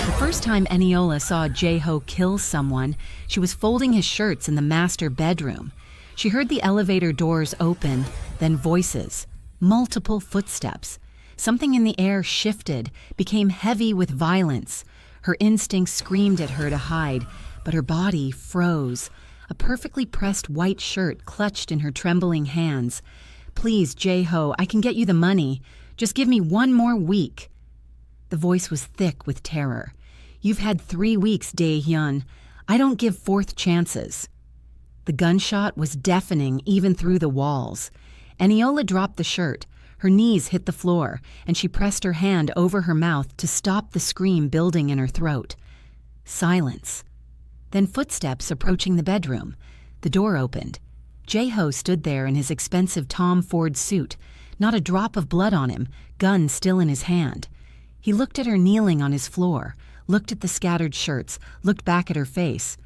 The first time Eniola saw Jae-ho kill someone, she was folding his shirts in the master bedroom. She heard the elevator doors open, then voices, multiple footsteps. Something in the air shifted, became heavy with violence. Her instincts screamed at her to hide, but her body froze. A perfectly pressed white shirt clutched in her trembling hands. "Please, Jae-ho, I can get you the money. Just give me 1 more week." The voice was thick with terror. "You've had 3 weeks, Dae-hyun. I don't give fourth chances." The gunshot was deafening even through the walls. Eniola dropped the shirt. Her knees hit the floor, and she pressed her hand over her mouth to stop the scream building in her throat. Silence. Then footsteps approaching the bedroom. The door opened. Jae-ho stood there in his expensive Tom Ford suit, not a drop of blood on him, gun still in his hand. He looked at her kneeling on his floor, looked at the scattered shirts, looked back at her face.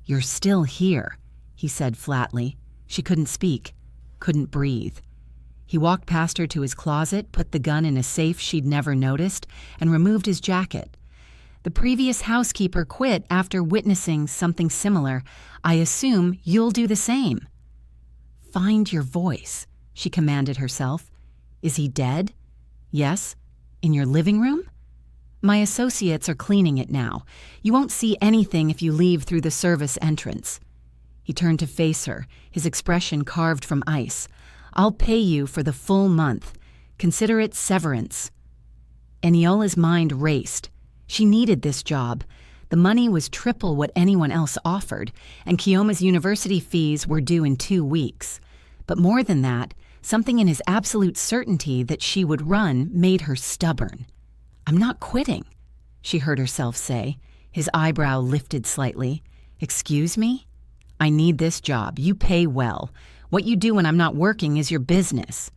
"You're still here," he said flatly. She couldn't speak, couldn't breathe. He walked past her to his closet, put the gun in a safe she'd never noticed, and removed his jacket. "The previous housekeeper quit after witnessing something similar. I assume you'll do the same." "Find your voice," she commanded herself. "Is he dead?" "Yes." "In your living room?" "My associates are cleaning it now. You won't see anything if you leave through the service entrance." He turned to face her, his expression carved from ice. "I'll pay you for the full month. Consider it severance." Eniola's mind raced. She needed this job. The money was triple what anyone else offered, and Kiyoma's university fees were due in 2 weeks. But more than that, something in his absolute certainty that she would run made her stubborn. "I'm not quitting," she heard herself say. His eyebrow lifted slightly. "Excuse me? I need this job. You pay well. What you do when I'm not working is your business."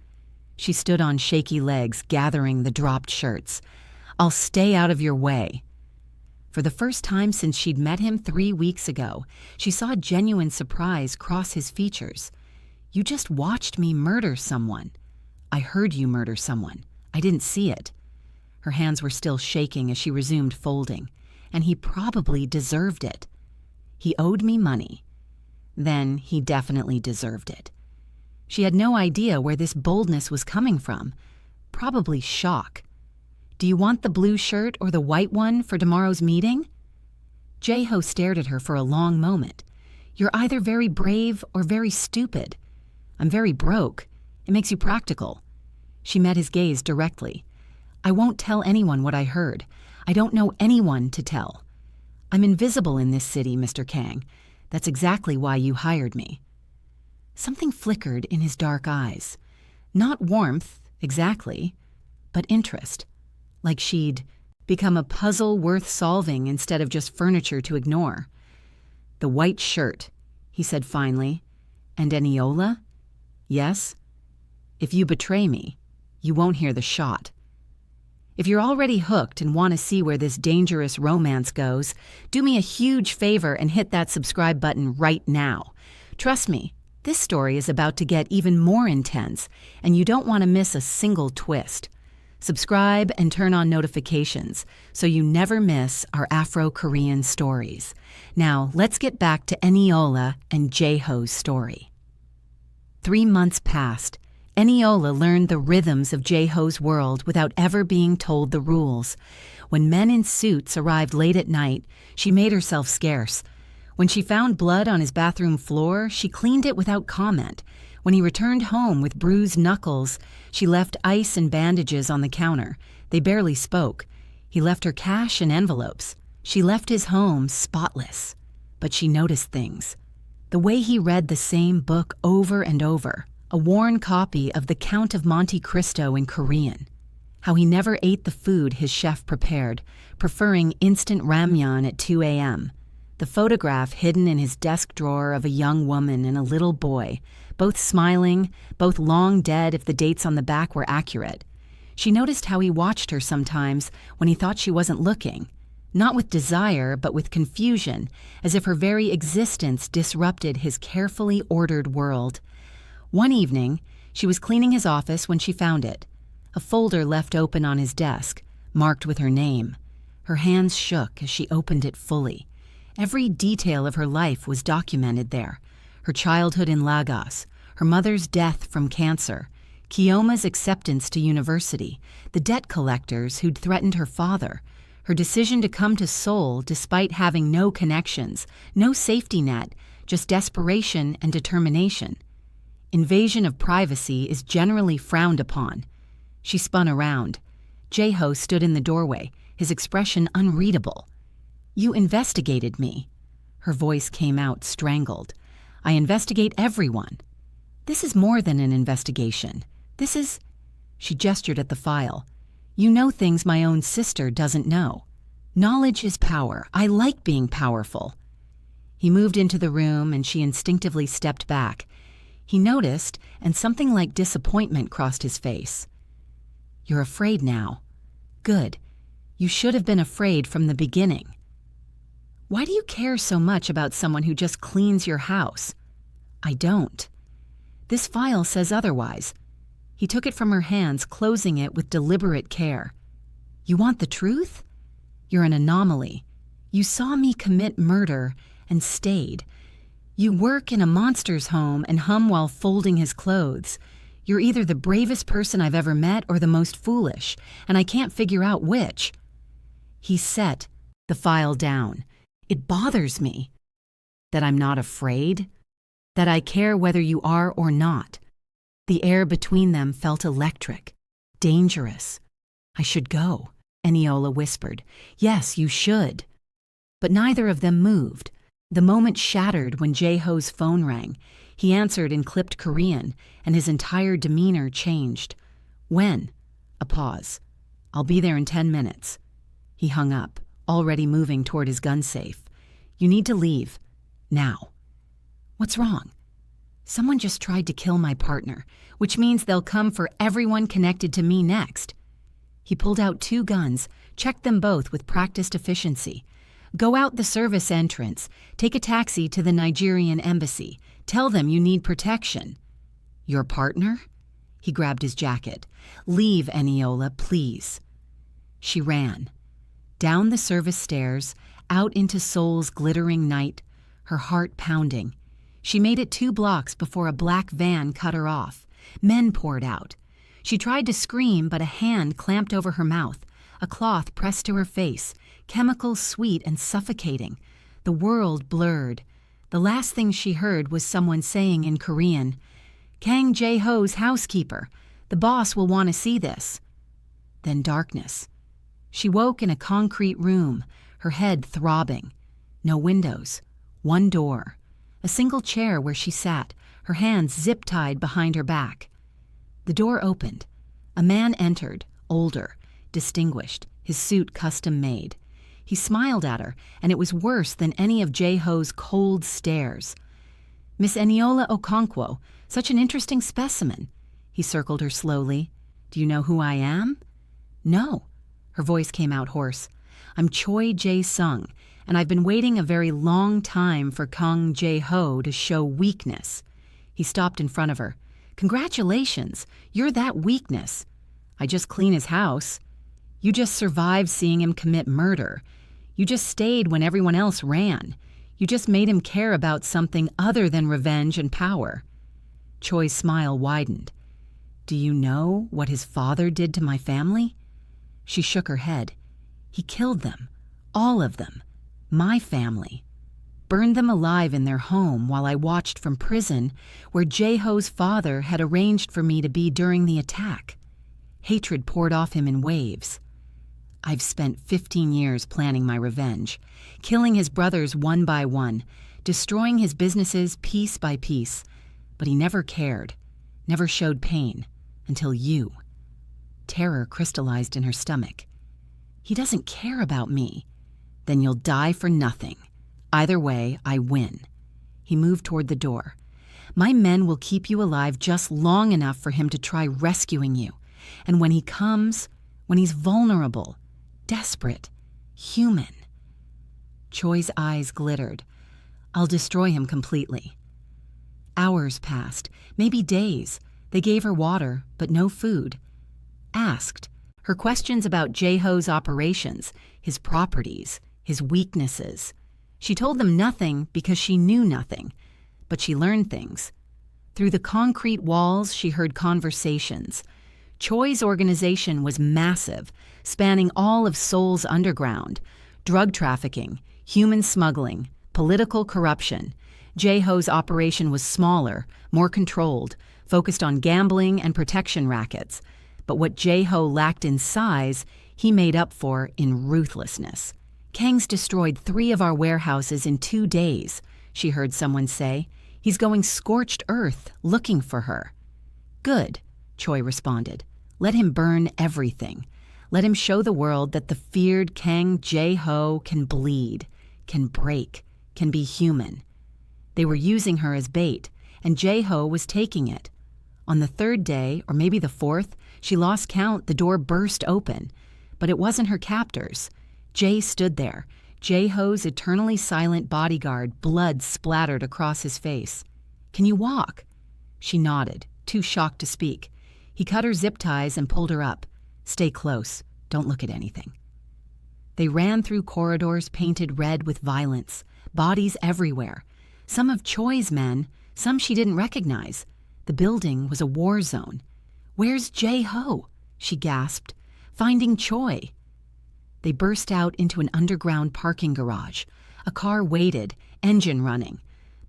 She stood on shaky legs, gathering the dropped shirts. "I'll stay out of your way." For the first time since she'd met him 3 weeks ago, she saw genuine surprise cross his features. "You just watched me murder someone." "I heard you murder someone. I didn't see it." Her hands were still shaking as she resumed folding. "And he probably deserved it. He owed me money. Then he definitely deserved it." She had no idea where this boldness was coming from. Probably shock. "Do you want the blue shirt or the white one for tomorrow's meeting?" Jae-ho stared at her for a long moment. "You're either very brave or very stupid." "I'm very broke. It makes you practical." She met his gaze directly. "I won't tell anyone what I heard. I don't know anyone to tell. I'm invisible in this city, Mr. Kang. That's exactly why you hired me." Something flickered in his dark eyes. Not warmth, exactly, but interest. Like she'd become a puzzle worth solving instead of just furniture to ignore. "The white shirt," he said finally. "And Eniola?" "Yes." "If you betray me, you won't hear the shot." If you're already hooked and want to see where this dangerous romance goes, do me a huge favor and hit that subscribe button right now. Trust me, this story is about to get even more intense, and you don't want to miss a single twist. Subscribe and turn on notifications so you never miss our Afro-Korean stories. Now, let's get back to Eniola and Jae-ho's story. 3 months passed. Eniola learned the rhythms of Jae-ho's world without ever being told the rules. When men in suits arrived late at night, she made herself scarce. When she found blood on his bathroom floor, she cleaned it without comment. When he returned home with bruised knuckles, she left ice and bandages on the counter. They barely spoke. He left her cash and envelopes. She left his home spotless. But she noticed things. The way he read the same book over and over. A worn copy of The Count of Monte Cristo in Korean. How he never ate the food his chef prepared, preferring instant ramyeon at 2 a.m. The photograph hidden in his desk drawer of a young woman and a little boy, both smiling, both long dead if the dates on the back were accurate. She noticed how he watched her sometimes when he thought she wasn't looking. Not with desire, but with confusion, as if her very existence disrupted his carefully ordered world. One evening, she was cleaning his office when she found it. A folder left open on his desk, marked with her name. Her hands shook as she opened it fully. Every detail of her life was documented there. Her childhood in Lagos, her mother's death from cancer, Kioma's acceptance to university, the debt collectors who'd threatened her father, her decision to come to Seoul despite having no connections, no safety net, just desperation and determination. Invasion of privacy is generally frowned upon. She spun around. Jae-ho stood in the doorway, his expression unreadable. "You investigated me." Her voice came out strangled. "I investigate everyone." "This is more than an investigation. This is—" She gestured at the file. "You know things my own sister doesn't know. Knowledge is power. I like being powerful." He moved into the room and she instinctively stepped back. He noticed, and something like disappointment crossed his face. "You're afraid now. Good. You should have been afraid from the beginning." "Why do you care so much about someone who just cleans your house?" "I don't." "This file says otherwise." He took it from her hands, closing it with deliberate care. "You want the truth? You're an anomaly. You saw me commit murder and stayed. You work in a monster's home and hum while folding his clothes. You're either the bravest person I've ever met or the most foolish, and I can't figure out which." He set the file down. "It bothers me." "That I'm not afraid? That I care whether you are or not?" The air between them felt electric, dangerous. "I should go," Eniola whispered. "Yes, you should." But neither of them moved. The moment shattered when Jae-ho's phone rang. He answered in clipped Korean, and his entire demeanor changed. "When?" A pause. "I'll be there in 10 minutes." He hung up, already moving toward his gun safe. "You need to leave. Now." "What's wrong?" "Someone just tried to kill my partner, which means they'll come for everyone connected to me next." He pulled out 2 guns, checked them both with practiced efficiency. "Go out the service entrance. Take a taxi to the Nigerian embassy. Tell them you need protection." "Your partner?" He grabbed his jacket. "Leave, Eniola, please." She ran. Down the service stairs, out into Seoul's glittering night, her heart pounding. She made it 2 blocks before a black van cut her off. Men poured out. She tried to scream, but a hand clamped over her mouth, a cloth pressed to her face, chemicals sweet and suffocating. The world blurred. The last thing she heard was someone saying in Korean, "Kang Jae-ho's housekeeper. The boss will want to see this." Then darkness. She woke in a concrete room, her head throbbing. No windows. 1 door. A single chair where she sat, her hands zip-tied behind her back. The door opened. A man entered, older, distinguished, his suit custom-made. He smiled at her, and it was worse than any of Jae-ho's cold stares. "Miss Eniola Okonkwo, such an interesting specimen." He circled her slowly. "Do you know who I am?" "No." Her voice came out hoarse. "I'm Choi Jae-sung, and I've been waiting a very long time for Kang Jae-ho to show weakness." He stopped in front of her. "Congratulations, you're that weakness." "I just clean his house." "You just survived seeing him commit murder. You just stayed when everyone else ran. You just made him care about something other than revenge and power." Choi's smile widened. "Do you know what his father did to my family?" She shook her head. "He killed them. All of them. My family. Burned them alive in their home while I watched from prison, where Jae-ho's father had arranged for me to be during the attack. Hatred poured off him in waves. I've spent 15 years planning my revenge, killing his brothers one by one, destroying his businesses piece by piece, but he never cared, never showed pain, until you." Terror crystallized in her stomach. "He doesn't care about me." "Then you'll die for nothing. Either way, I win." He moved toward the door. "My men will keep you alive just long enough for him to try rescuing you. And when he comes, when he's vulnerable, desperate, human." Choi's eyes glittered. "I'll destroy him completely." Hours passed, maybe days. They gave her water, but no food. Asked. Her questions about Jae-ho's operations, his properties, his weaknesses. She told them nothing because she knew nothing, but she learned things. Through the concrete walls, she heard conversations. Choi's organization was massive, spanning all of Seoul's underground. Drug trafficking, human smuggling, political corruption. Jae-ho's operation was smaller, more controlled, focused on gambling and protection rackets. But what Jae-ho lacked in size, he made up for in ruthlessness. "Kang's destroyed 3 of our warehouses in 2 days," she heard someone say. "He's going scorched earth looking for her." "Good," Choi responded. "Let him burn everything. Let him show the world that the feared Kang Jae-ho can bleed, can break, can be human." They were using her as bait, and Jae-ho was taking it. On the 3rd day, or maybe the 4th, she lost count, the door burst open. But it wasn't her captors. Jae stood there, Jae-ho's eternally silent bodyguard, blood splattered across his face. "Can you walk?" She nodded, too shocked to speak. He cut her zip ties and pulled her up. "Stay close. Don't look at anything." They ran through corridors painted red with violence, bodies everywhere. Some of Choi's men, some she didn't recognize. The building was a war zone. "Where's Jae-ho?" she gasped. "Finding Choi." They burst out into an underground parking garage. A car waited, engine running.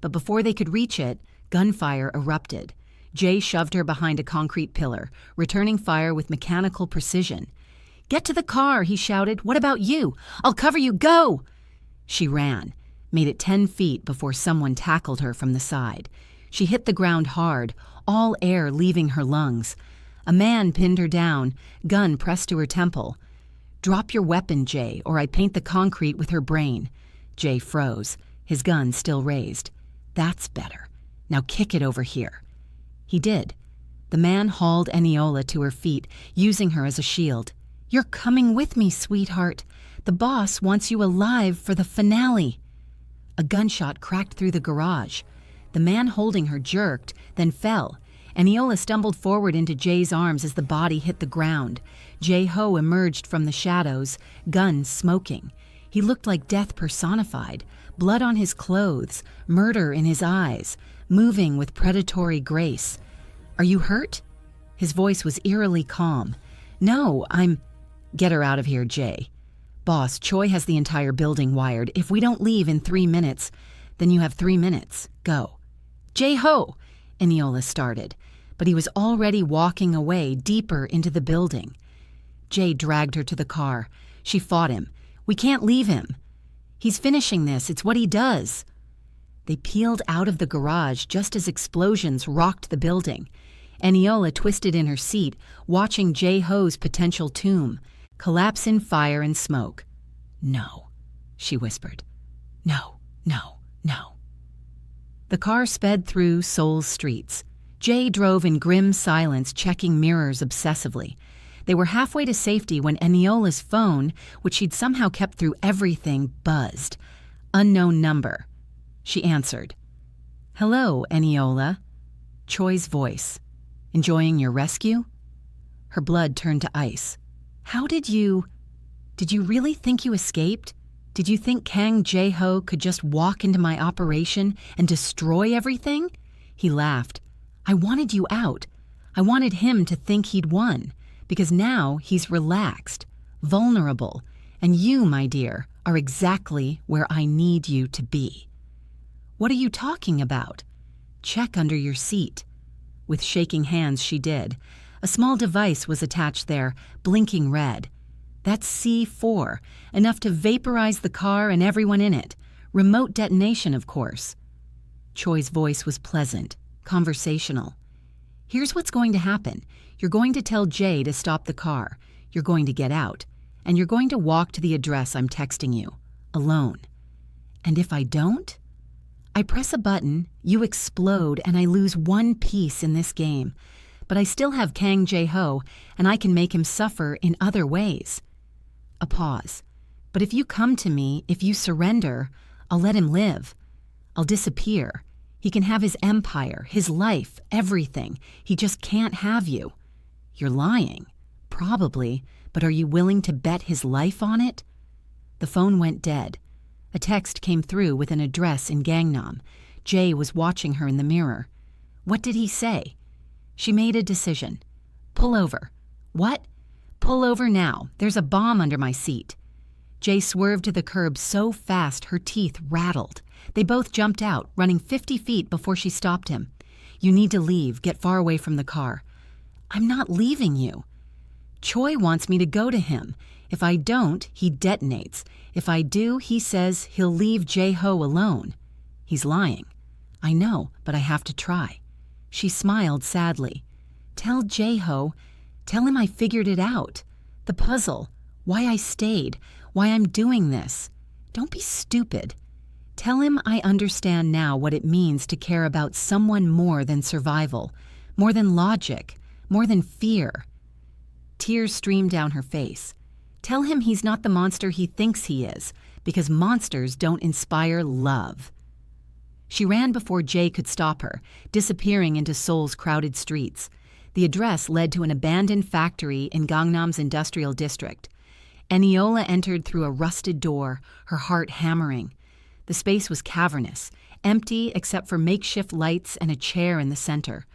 But before they could reach it, gunfire erupted. Jae shoved her behind a concrete pillar, returning fire with mechanical precision. "Get to the car," he shouted. "What about you? I'll cover you. Go!" She ran, made it 10 feet before someone tackled her from the side. She hit the ground hard, all air leaving her lungs. A man pinned her down, gun pressed to her temple. "Drop your weapon, Jae, or I paint the concrete with her brain." Jae froze, his gun still raised. "That's better. Now kick it over here." He did. The man hauled Eniola to her feet, using her as a shield. "You're coming with me, sweetheart. The boss wants you alive for the finale." A gunshot cracked through the garage. The man holding her jerked, then fell. Eniola stumbled forward into Jae's arms as the body hit the ground. Jae-ho emerged from the shadows, gun smoking. He looked like death personified, blood on his clothes, murder in his eyes, moving with predatory grace. "Are you hurt?" His voice was eerily calm. "No, I'm—" "Get her out of here, Jae." "Boss, Choi has the entire building wired. If we don't leave in 3 minutes, then you have 3 minutes. Go." "Jae-ho!" Eniola started, but he was already walking away deeper into the building. Jae dragged her to the car. She fought him. "We can't leave him." "He's finishing this. It's what he does." They peeled out of the garage just as explosions rocked the building. Eniola twisted in her seat, watching Jae-ho's potential tomb collapse in fire and smoke. "No," she whispered. "No, no, no." The car sped through Seoul's streets. Jae drove in grim silence, checking mirrors obsessively. They were halfway to safety when Eniola's phone, which she'd somehow kept through everything, buzzed. Unknown number. She answered. "Hello, Eniola." Choi's voice. "Enjoying your rescue?" Her blood turned to ice. Did you really think you escaped? Did you think Kang Jae-ho could just walk into my operation and destroy everything?" He laughed. "I wanted you out. I wanted him to think he'd won, because now he's relaxed, vulnerable, and you, my dear, are exactly where I need you to be." "What are you talking about?" "Check under your seat." With shaking hands she did. A small device was attached there, blinking red. "That's C4, enough to vaporize the car and everyone in it. Remote detonation, of course." Choi's voice was pleasant, conversational. "Here's what's going to happen. You're going to tell Jae to stop the car. You're going to get out. And you're going to walk to the address I'm texting you. Alone. And if I don't? I press a button, you explode, and I lose one piece in this game. But I still have Kang Jae-ho, and I can make him suffer in other ways." A pause. "But if you come to me, if you surrender, I'll let him live. I'll disappear. He can have his empire, his life, everything. He just can't have you." "You're lying." "Probably, but are you willing to bet his life on it?" The phone went dead. A text came through with an address in Gangnam. Jay was watching her in the mirror. What did he say? She made a decision. Pull over. What? Pull over now. There's a bomb under my seat. Jay swerved to the curb so fast her teeth rattled. They both jumped out, running 50 feet before she stopped him. You need to leave. Get far away from the car. I'm not leaving you. Choi wants me to go to him. If I don't, he detonates. If I do, he says he'll leave Jae-ho alone. He's lying. I know, but I have to try. She smiled sadly. Tell Jae-ho. Tell him I figured it out. The puzzle. Why I stayed. Why I'm doing this. Don't be stupid. Tell him I understand now what it means to care about someone more than survival, more than logic, more than fear. Tears streamed down her face. Tell him he's not the monster he thinks he is, because monsters don't inspire love. She ran before Jay could stop her, disappearing into Seoul's crowded streets. The address led to an abandoned factory in Gangnam's industrial district. Eniola entered through a rusted door, her heart hammering. The space was cavernous, empty except for makeshift lights and a chair in the center.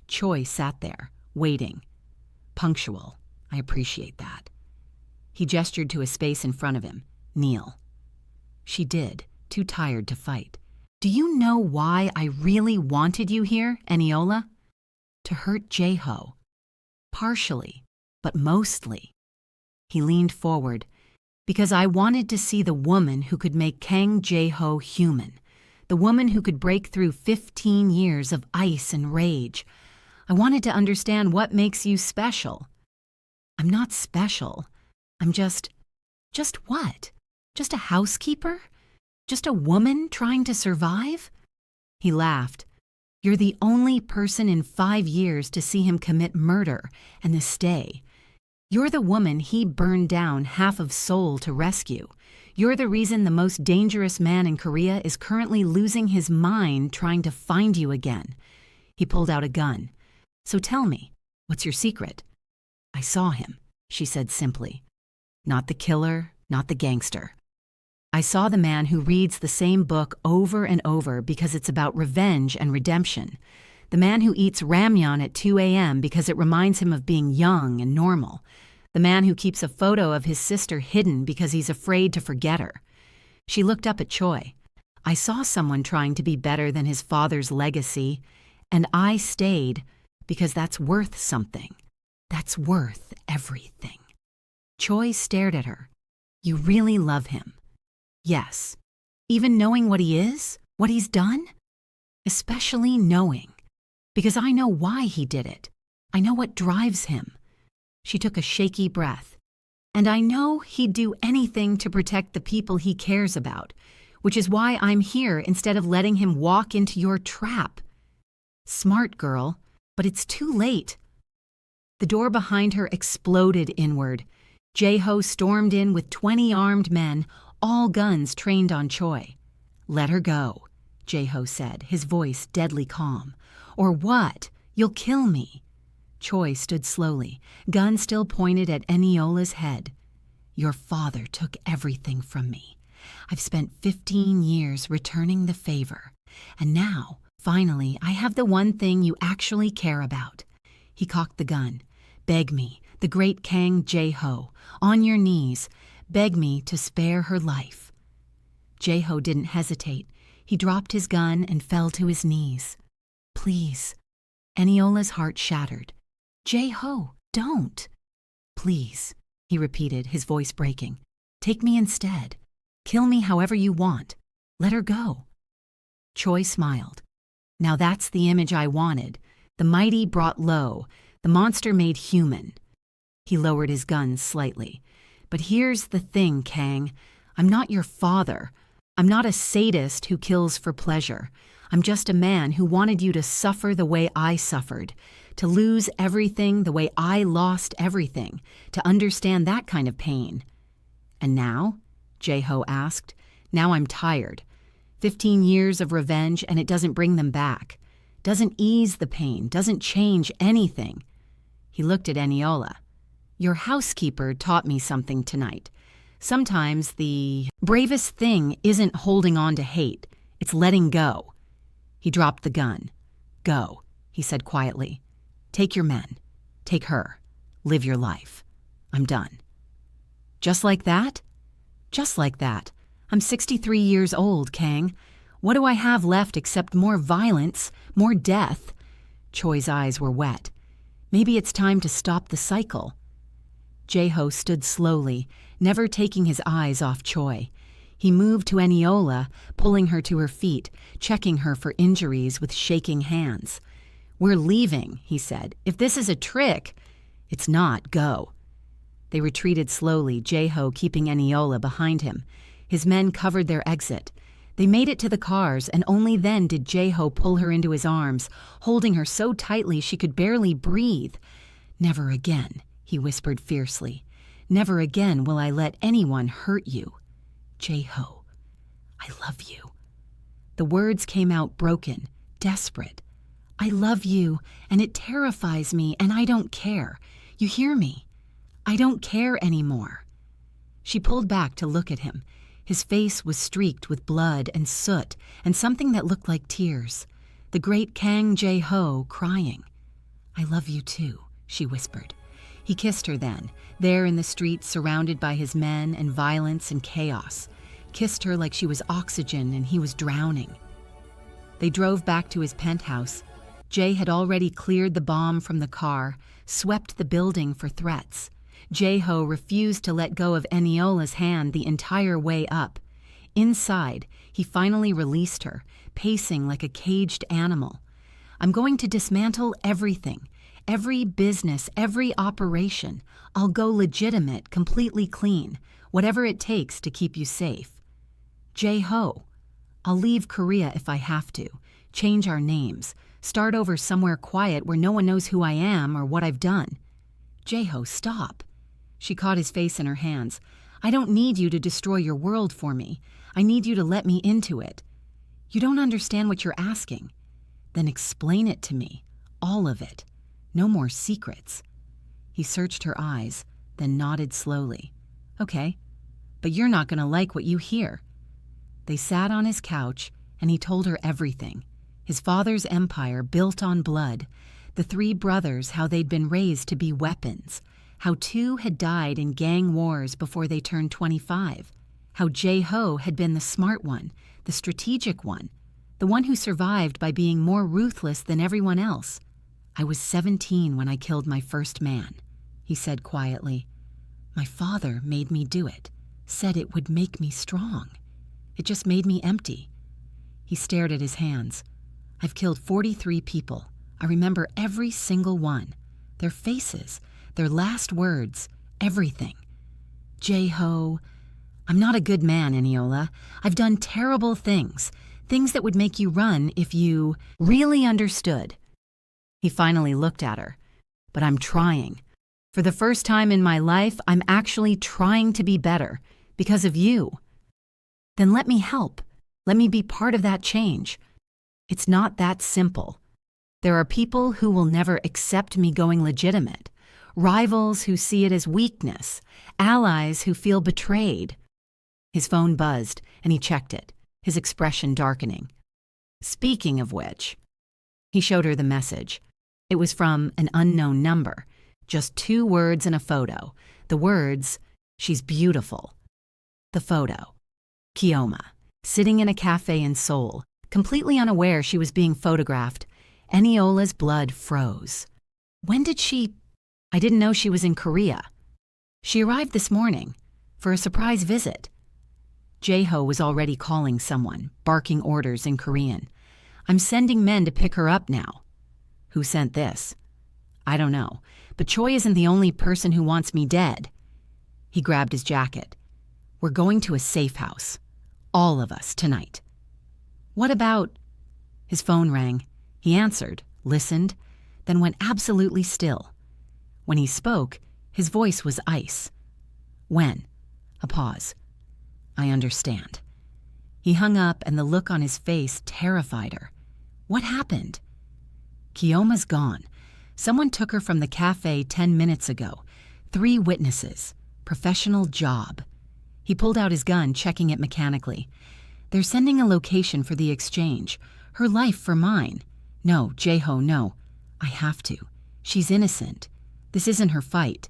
Choi sat there, waiting. Punctual. I appreciate that. He gestured to a space in front of him. Kneel. She did, too tired to fight. Do you know why I really wanted you here, Eniola? To hurt Jae-ho. Partially, but mostly. He leaned forward. Because I wanted to see the woman who could make Kang Jae-ho human. The woman who could break through 15 years of ice and rage. I wanted to understand what makes you special. I'm not special. I'm just what? Just a housekeeper? Just a woman trying to survive? He laughed. You're the only person in 5 years to see him commit murder and this stay. You're the woman he burned down half of Seoul to rescue. You're the reason the most dangerous man in Korea is currently losing his mind trying to find you again. He pulled out a gun. So tell me, what's your secret? I saw him, she said simply. Not the killer, not the gangster. I saw the man who reads the same book over and over because it's about revenge and redemption. The man who eats ramyeon at 2 a.m. because it reminds him of being young and normal. The man who keeps a photo of his sister hidden because he's afraid to forget her. She looked up at Choi. I saw someone trying to be better than his father's legacy, and I stayed because that's worth something. That's worth everything. Choi stared at her. You really love him? Yes. Even knowing what he is? What he's done? Especially knowing. Because I know why he did it. I know what drives him. She took a shaky breath. And I know he'd do anything to protect the people he cares about, which is why I'm here instead of letting him walk into your trap. Smart girl, but it's too late. The door behind her exploded inward. Jae-ho stormed in with 20 armed men, all guns trained on Choi. Let her go, Jae-ho said, his voice deadly calm. Or what? You'll kill me. Choi stood slowly, gun still pointed at Eniola's head. Your father took everything from me. I've spent 15 years returning the favor. And now, finally, I have the one thing you actually care about. He cocked the gun. Beg me, the great Kang Jae-ho, on your knees. Beg me to spare her life. Jae-ho didn't hesitate. He dropped his gun and fell to his knees. Please. Eniola's heart shattered. Jae-ho, don't. Please, he repeated, his voice breaking. Take me instead. Kill me however you want. Let her go. Choi smiled. Now that's the image I wanted. The mighty brought low, the monster made human. He lowered his gun slightly. But here's the thing, Kang. I'm not your father. I'm not a sadist who kills for pleasure. I'm just a man who wanted you to suffer the way I suffered, to lose everything the way I lost everything, to understand that kind of pain. And now? Jae-ho asked. Now I'm tired. 15 years of revenge and it doesn't bring them back. Doesn't ease the pain, doesn't change anything. He looked at Eniola. Your housekeeper taught me something tonight. Sometimes the bravest thing isn't holding on to hate, it's letting go. He dropped the gun. Go, he said quietly. Take your men. Take her. Live your life. I'm done. Just like that? Just like that. I'm 63 years old, Kang. What do I have left except more violence, more death? Choi's eyes were wet. Maybe it's time to stop the cycle. Jae-ho stood slowly, never taking his eyes off Choi. He moved to Eniola, pulling her to her feet, checking her for injuries with shaking hands. We're leaving, he said. If this is a trick, it's not. Go. They retreated slowly, Jae-ho keeping Eniola behind him. His men covered their exit. They made it to the cars, and only then did Jae-ho pull her into his arms, holding her so tightly she could barely breathe. Never again, he whispered fiercely. Never again will I let anyone hurt you. Jae-ho, I love you. The words came out broken, desperate. I love you, and it terrifies me, and I don't care. You hear me? I don't care anymore. She pulled back to look at him. His face was streaked with blood and soot and something that looked like tears. The great Kang Jae-ho crying. I love you too, she whispered. He kissed her then, there in the street surrounded by his men and violence and chaos. Kissed her like she was oxygen and he was drowning. They drove back to his penthouse. Jae had already cleared the bomb from the car, swept the building for threats. Jae-ho refused to let go of Eniola's hand the entire way up. Inside, he finally released her, pacing like a caged animal. I'm going to dismantle everything, every business, every operation. I'll go legitimate, completely clean, whatever it takes to keep you safe. Jae-ho, I'll leave Korea if I have to, change our names, start over somewhere quiet where no one knows who I am or what I've done. Jae-ho, stop. She caught his face in her hands. I don't need you to destroy your world for me. I need you to let me into it. You don't understand what you're asking. Then explain it to me. All of it. No more secrets. He searched her eyes, then nodded slowly. Okay, but you're not going to like what you hear. They sat on his couch, and he told her everything. His father's empire built on blood. The three brothers, how they'd been raised to be weapons. How 2 had died in gang wars before they turned 25. How Jae-ho had been the smart one, the strategic one, the one who survived by being more ruthless than everyone else. I was 17 when I killed my first man, he said quietly. My father made me do it, said it would make me strong. It just made me empty. He stared at his hands. I've killed 43 people. I remember every single one. Their faces, their last words, everything. Jae-ho, I'm not a good man, Eniola. I've done terrible things, things that would make you run if you really understood. He finally looked at her. But I'm trying. For the first time in my life, I'm actually trying to be better because of you. Then let me help. Let me be part of that change. It's not that simple. There are people who will never accept me going legitimate. Rivals who see it as weakness, allies who feel betrayed. His phone buzzed, and he checked it, his expression darkening. Speaking of which, he showed her the message. It was from an unknown number, just 2 words and a photo. The words, she's beautiful. The photo, Kioma, sitting in a cafe in Seoul, completely unaware she was being photographed. Eniola's blood froze. When did she... I didn't know she was in Korea. She arrived this morning for a surprise visit. Jae-ho was already calling someone, barking orders in Korean. I'm sending men to pick her up now. Who sent this? I don't know, but Choi isn't the only person who wants me dead. He grabbed his jacket. We're going to a safe house. All of us tonight. What about... His phone rang. He answered, listened, then went absolutely still. When he spoke, his voice was ice. When? A pause. I understand. He hung up, and the look on his face terrified her. What happened? Kioma's gone. Someone took her from the cafe 10 minutes ago. 3 witnesses. Professional job. He pulled out his gun, checking it mechanically. They're sending a location for the exchange. Her life for mine. No, Jae-ho, no. I have to. She's innocent. This isn't her fight.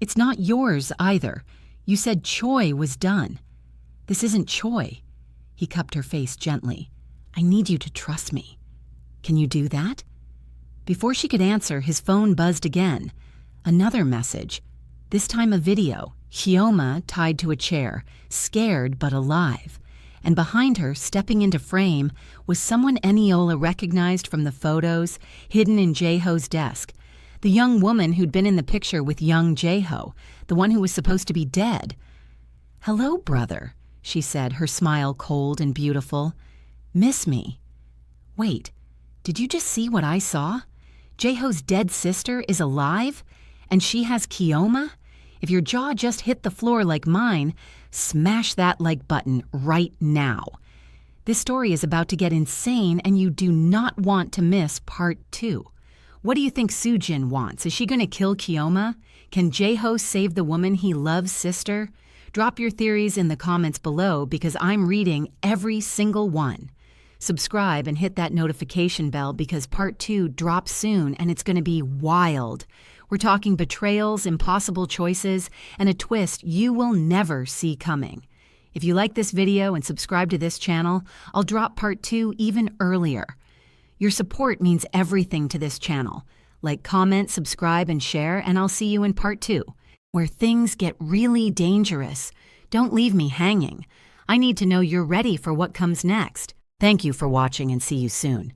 It's not yours either. You said Choi was done. This isn't Choi. He cupped her face gently. I need you to trust me. Can you do that? Before she could answer, his phone buzzed again. Another message. This time a video. Hyoma tied to a chair, scared but alive. And behind her, stepping into frame, was someone Eniola recognized from the photos hidden in Jae-ho's desk. The young woman who'd been in the picture with young Jae-ho, the one who was supposed to be dead. Hello, brother, she said, her smile cold and beautiful. Miss me? Wait, did you just see what I saw? Jae-ho's dead sister is alive? And she has Hyoma? If your jaw just hit the floor like mine, smash that like button right now. This story is about to get insane and you do not want to miss part 2. What do you think Soo-jin wants? Is she going to kill Hyoma? Can Jae-ho save the woman he loves' sister? Drop your theories in the comments below because I'm reading every single one. Subscribe and hit that notification bell because part 2 drops soon and it's going to be wild. We're talking betrayals, impossible choices, and a twist you will never see coming. If you like this video and subscribe to this channel, I'll drop part 2 even earlier. Your support means everything to this channel. Like, comment, subscribe, and share, and I'll see you in part 2, where things get really dangerous. Don't leave me hanging. I need to know you're ready for what comes next. Thank you for watching and see you soon.